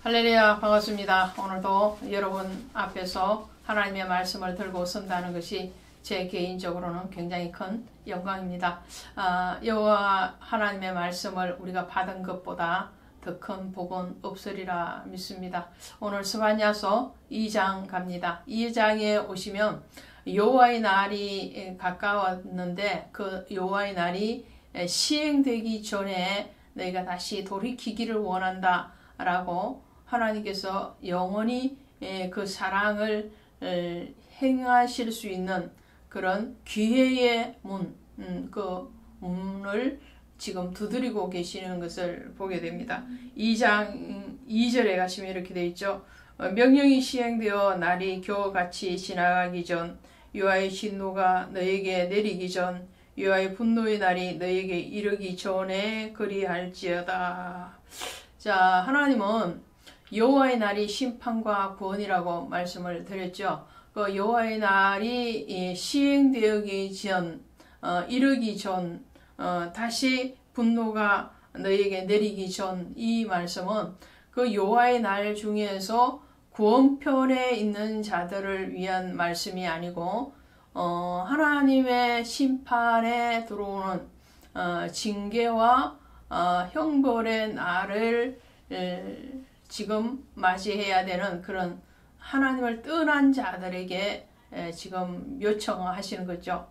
할렐루야, 반갑습니다. 오늘도 여러분 앞에서 하나님의 말씀을 들고 선다는 것이 제 개인적으로는 굉장히 큰 영광입니다. 여호와 하나님의 말씀을 우리가 받은 것보다 더 큰 복은 없으리라 믿습니다. 오늘 스바냐서 2장 갑니다. 2장에 오시면 여호와의 날이 가까웠는데 그 여호와의 날이 시행되기 전에 너희가 다시 돌이키기를 원한다 라고 하나님께서 영원히 그 사랑을 행하실 수 있는 그런 기회의 그 문을 지금 두드리고 계시는 것을 보게 됩니다. 2장 2절에 가시면 이렇게 되어 있죠. 명령이 시행되어 날이 겨우같이 지나가기 전 여호와의 진노가 너에게 내리기 전 여호와의 분노의 날이 너에게 이르기 전에 그리할지어다. 자, 하나님은 여호와의 날이 심판과 구원이라고 말씀을 드렸죠. 그 여호와의 날이 시행되기 전, 이르기 전, 다시 분노가 너에게 내리기 전, 이 말씀은 그 여호와의 날 중에서 구원편에 있는 자들을 위한 말씀이 아니고 하나님의 심판에 들어오는 징계와 형벌의 날을 지금 맞이해야 되는 그런 하나님을 떠난 자들에게 지금 요청하시는 거죠.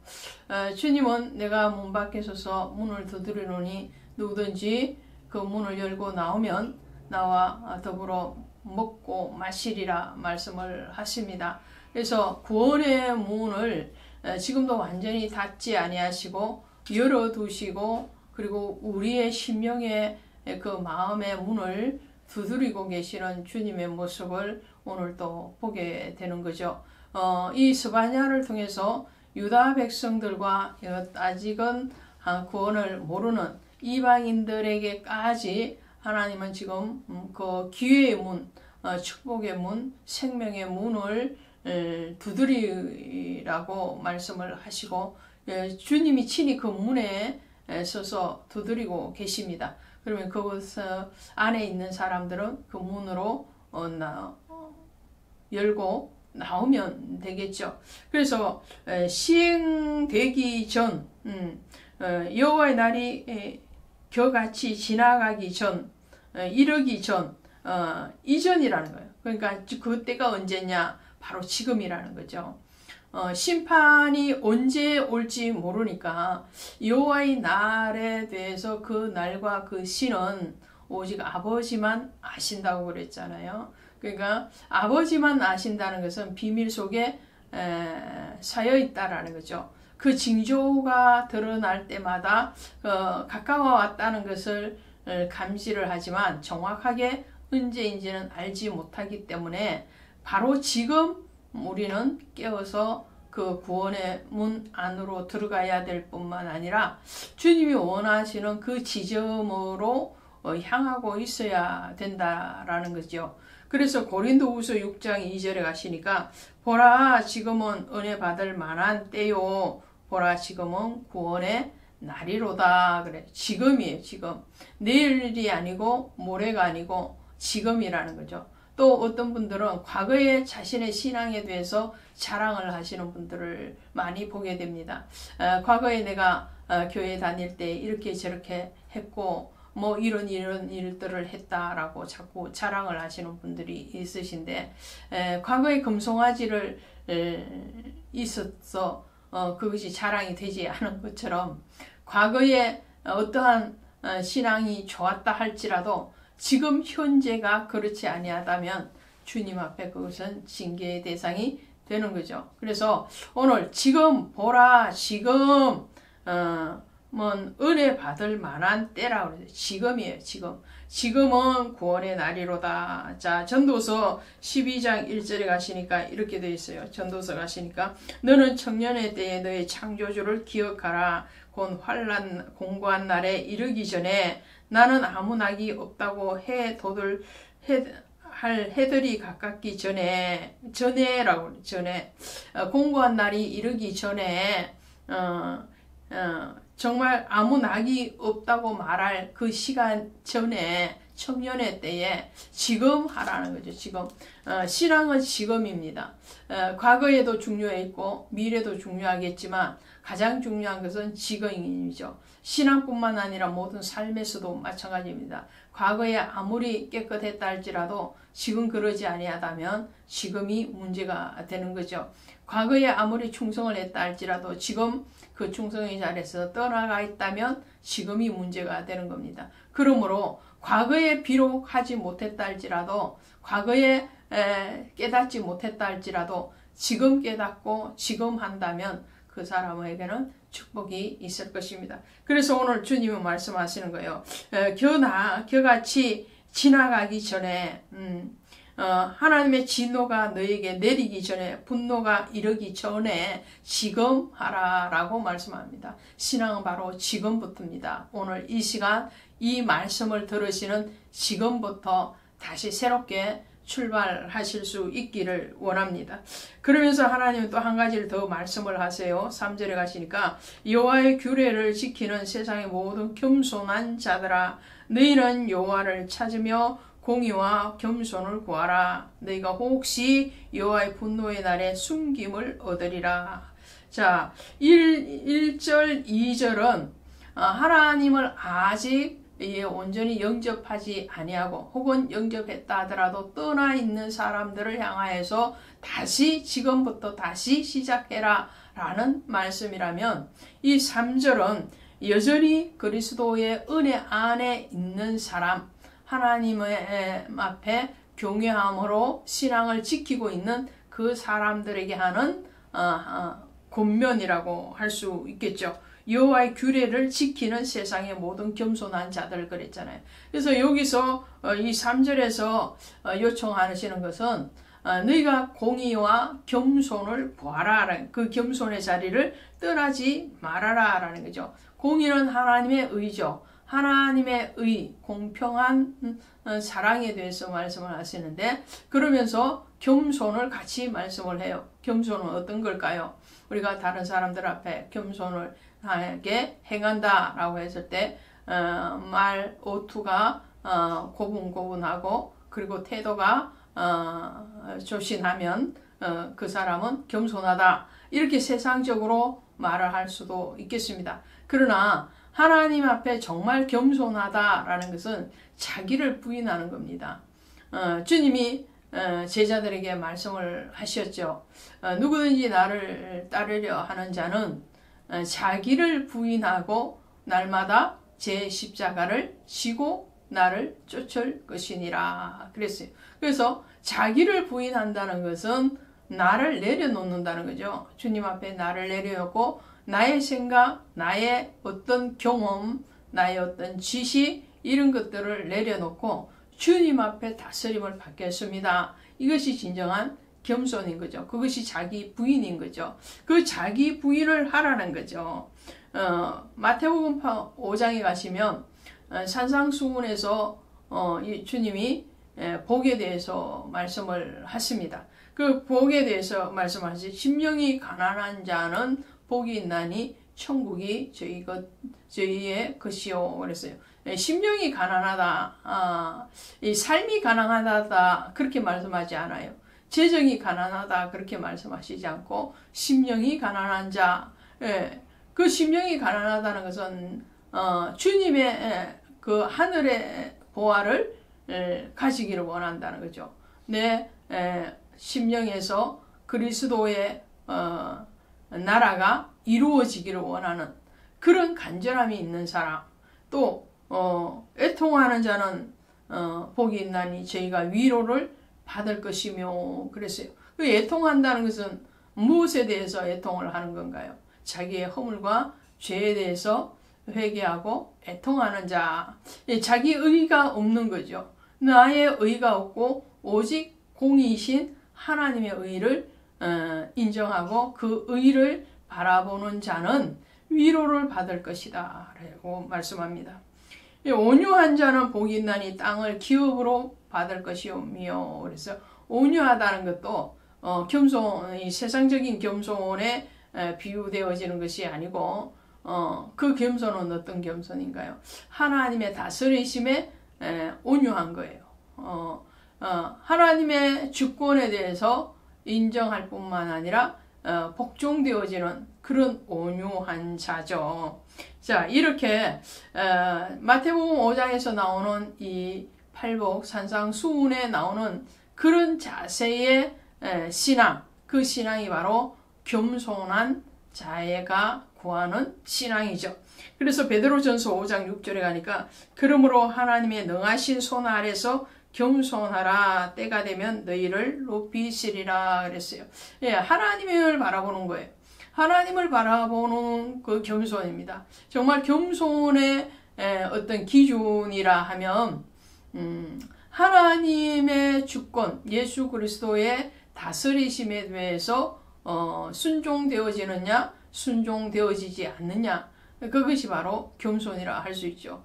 주님은 내가 문 밖에 서서 문을 두드리노니 누구든지 그 문을 열고 나오면 나와 더불어 먹고 마시리라 말씀을 하십니다. 그래서 구원의 문을 지금도 완전히 닫지 아니하시고 열어두시고 그리고 우리의 심령의 그 마음의 문을 두드리고 계시는 주님의 모습을 오늘 또 보게 되는 거죠. 이 스바냐를 통해서 유다 백성들과 아직은 구원을 모르는 이방인들에게까지 하나님은 지금 그 기회의 문, 축복의 문, 생명의 문을 두드리라고 말씀을 하시고 주님이 친히 그 문에 서서 두드리고 계십니다. 그러면 그곳 안에 있는 사람들은 그 문으로 열고 나오면 되겠죠. 그래서 시행되기 전, 여호와의 날이 겨같이 지나가기 전, 이르기 전, 이전이라는 거예요. 그러니까 그때가 언제냐? 바로 지금이라는 거죠. 심판이 언제 올지 모르니까 여호와의 날에 대해서 그 날과 그 시는 오직 아버지만 아신다고 그랬잖아요. 그러니까 아버지만 아신다는 것은 비밀 속에 쌓여 있다라는 거죠. 그 징조가 드러날 때마다 가까워 왔다는 것을 감지를 하지만 정확하게 언제인지는 알지 못하기 때문에 바로 지금 우리는 깨어서 그 구원의 문 안으로 들어가야 될 뿐만 아니라 주님이 원하시는 그 지점으로 향하고 있어야 된다라는 거죠. 그래서 고린도후서 6장 2절에 가시니까 보라 지금은 은혜 받을 만한 때요 보라 지금은 구원의 날이로다 그래. 지금이에요. 지금. 내일이 아니고 모레가 아니고 지금이라는 거죠. 또 어떤 분들은 과거에 자신의 신앙에 대해서 자랑을 하시는 분들을 많이 보게 됩니다. 과거에 내가 교회 다닐 때 이렇게 저렇게 했고 뭐 이런 일들을 했다라고 자꾸 자랑을 하시는 분들이 있으신데 과거에 금송아지를 있어서 그것이 자랑이 되지 않은 것처럼 과거에 어떠한 신앙이 좋았다 할지라도 지금 현재가 그렇지 아니하다면 주님 앞에 그것은 징계의 대상이 되는 거죠. 그래서 오늘 지금 보라 지금 은혜 받을 만한 때라고 그러죠. 지금이에요. 지금은 구원의 날이로다. 자, 전도서 12장 1절에 가시니까 이렇게 되어 있어요. 전도서 가시니까 너는 청년의 때에 너의 창조주를 기억하라. 곧 환난 공고한 날에 이르기 전에 나는 아무 낙이 없다고 해들이 가깝기 전에 공고한 날이 이르기 전에 정말 아무 낙이 없다고 말할 그 시간 전에 청년의 때에 지금 하라는 거죠. 지금 신앙은 지금입니다. 과거에도 중요했고 미래도 중요하겠지만 가장 중요한 것은 지금이죠. 신앙뿐만 아니라 모든 삶에서도 마찬가지입니다. 과거에 아무리 깨끗했다 할지라도 지금 그러지 아니하다면 지금이 문제가 되는 거죠. 과거에 아무리 충성을 했다 할지라도 지금 그 충성의 자리에서 떠나가 있다면 지금이 문제가 되는 겁니다. 그러므로 과거에 비록 하지 못했다 할지라도 과거에 깨닫지 못했다 할지라도 지금 깨닫고 지금 한다면 그 사람에게는 축복이 있을 것입니다. 그래서 오늘 주님은 말씀하시는 거예요. 겨같이 지나가기 전에 하나님의 진노가 너에게 내리기 전에 분노가 이르기 전에 지금 하라라고 말씀합니다. 신앙은 바로 지금부터입니다. 오늘 이 시간 이 말씀을 들으시는 지금부터 다시 새롭게 출발하실 수 있기를 원합니다. 그러면서 하나님은 또 한 가지를 더 말씀을 하세요. 3절에 가시니까 여호와의 규례를 지키는 세상의 모든 겸손한 자들아 너희는 여호와를 찾으며 공의와 겸손을 구하라. 너희가 혹시 여호와의 분노의 날에 숨김을 얻으리라. 자, 1절, 2절은 하나님을 아직 온전히 영접하지 아니하고 혹은 영접했다 하더라도 떠나 있는 사람들을 향하여서 다시 지금부터 다시 시작해라 라는 말씀이라면 이 3절은 여전히 그리스도의 은혜 안에 있는 사람 하나님의 앞에 경외함으로 신앙을 지키고 있는 그 사람들에게 하는 권면이라고 할 수 있겠죠. 여호와의 규례를 지키는 세상의 모든 겸손한 자들 그랬잖아요. 그래서 여기서 이 3절에서 요청하시는 것은 너희가 공의와 겸손을 구하라. 그 겸손의 자리를 떠나지 말아라 라는 거죠. 공의는 하나님의 의죠. 하나님의 의, 공평한 사랑에 대해서 말씀을 하시는데 그러면서 겸손을 같이 말씀을 해요. 겸손은 어떤 걸까요? 우리가 다른 사람들 앞에 겸손을 하게 행한다 라고 했을 때 말, 어투가 고분고분하고 그리고 태도가 조신하면 그 사람은 겸손하다 이렇게 세상적으로 말을 할 수도 있겠습니다. 그러나 하나님 앞에 정말 겸손하다라는 것은 자기를 부인하는 겁니다. 주님이 제자들에게 말씀을 하셨죠. 누구든지 나를 따르려 하는 자는 자기를 부인하고 날마다 제 십자가를 지고 나를 쫓을 것이니라 그랬어요. 그래서 자기를 부인한다는 것은 나를 내려놓는다는 거죠. 주님 앞에 나를 내려놓고 나의 생각, 나의 어떤 경험, 나의 어떤 지식 이런 것들을 내려놓고 주님 앞에 다스림을 받겠습니다. 이것이 진정한 겸손인 거죠. 그것이 자기 부인인 거죠. 그 자기 부인을 하라는 거죠. 마태복음 5장에 가시면 산상수훈에서 주님이 복에 대해서 말씀을 하십니다. 그 복에 대해서 말씀하시 심령이 가난한 자는 복이 있나니 천국이 저희의 것이요 그랬어요. 심령이 가난하다, 이 삶이 가난하다 그렇게 말씀하지 않아요. 재정이 가난하다 그렇게 말씀하시지 않고 심령이 가난한 자, 그 심령이 가난하다는 것은 주님의 그 하늘의 보화를 가지기를 원한다는 거죠. 내 심령에서 그리스도의 나라가 이루어지기를 원하는 그런 간절함이 있는 사람, 또 애통하는 자는 복이 있나니 저희가 위로를 받을 것이며 그랬어요. 그 애통한다는 것은 무엇에 대해서 애통을 하는 건가요? 자기의 허물과 죄에 대해서 회개하고 애통하는 자, 자기 의가 없는 거죠. 나의 의가 없고 오직 공의이신 하나님의 의를 인정하고 그 의를 바라보는 자는 위로를 받을 것이다 라고 말씀합니다. 온유한 자는 복이 있나니 땅을 기업으로 받을 것이오며 그래서 온유하다는 것도 겸손, 이 세상적인 겸손에 비유되어지는 것이 아니고 그 겸손은 어떤 겸손인가요? 하나님의 다스리심에 온유한 거예요. 하나님의 주권에 대해서 인정할 뿐만 아니라 복종되어지는 그런 온유한 자죠. 자, 이렇게 마태복음 5장에서 나오는 이 팔복 산상수훈에 나오는 그런 자세의 신앙, 그 신앙이 바로 겸손한 자애가 구하는 신앙이죠. 그래서 베드로전서 5장 6절에 가니까 그러므로 하나님의 능하신 손 아래서 겸손하라, 때가 되면 너희를 높이시리라 그랬어요. 예, 하나님을 바라보는 거예요. 하나님을 바라보는 그 겸손입니다. 정말 겸손의 어떤 기준이라 하면 하나님의 주권, 예수 그리스도의 다스리심에 대해서 순종되어지느냐, 순종되어지지 않느냐, 그것이 바로 겸손이라 할 수 있죠.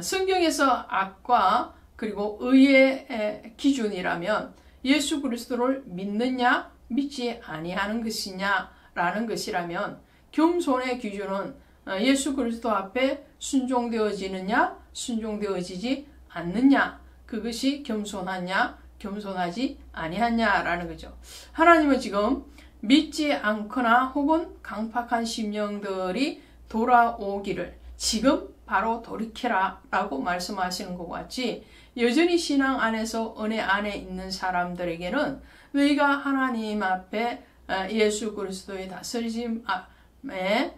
성경에서 악과 그리고 의의 기준이라면 예수 그리스도를 믿느냐, 믿지 아니하는 것이냐라는 것이라면 겸손의 기준은 예수 그리스도 앞에 순종되어지느냐, 순종되어지지 않느냐, 그것이 겸손하냐, 겸손하지 아니하냐라는 거죠. 하나님은 지금 믿지 않거나 혹은 강팍한 심령들이 돌아오기를 지금 바로 돌이켜라 라고 말씀하시는 것 같이 여전히 신앙 안에서 은혜 안에 있는 사람들에게는 너희가 하나님 앞에 예수 그리스도의 다스리심에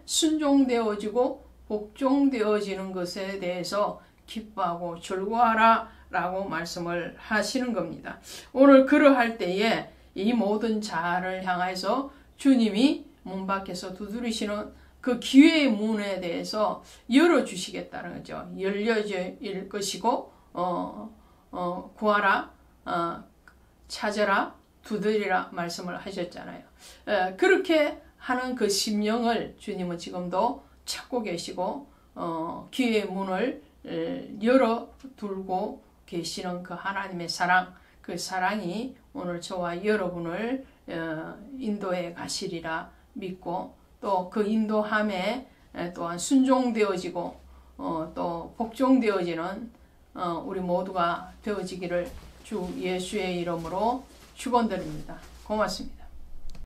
순종되어지고 복종되어지는 것에 대해서 기뻐하고 즐거워하라 라고 말씀을 하시는 겁니다. 오늘 그러할 때에 이 모든 자를 향해서 주님이 문 밖에서 두드리시는 그 기회의 문에 대해서 열어주시겠다는 거죠. 열려질 것이고 구하라, 찾아라, 두드리라 말씀을 하셨잖아요. 그렇게 하는 그 심령을 주님은 지금도 찾고 계시고 기회의 문을 열어두고 계시는 그 하나님의 사랑, 그 사랑이 오늘 저와 여러분을 인도해 가시리라 믿고 또 그 인도함에 또한 순종되어지고 또 복종되어지는 우리 모두가 되어지기를 주 예수의 이름으로 축원드립니다. 고맙습니다.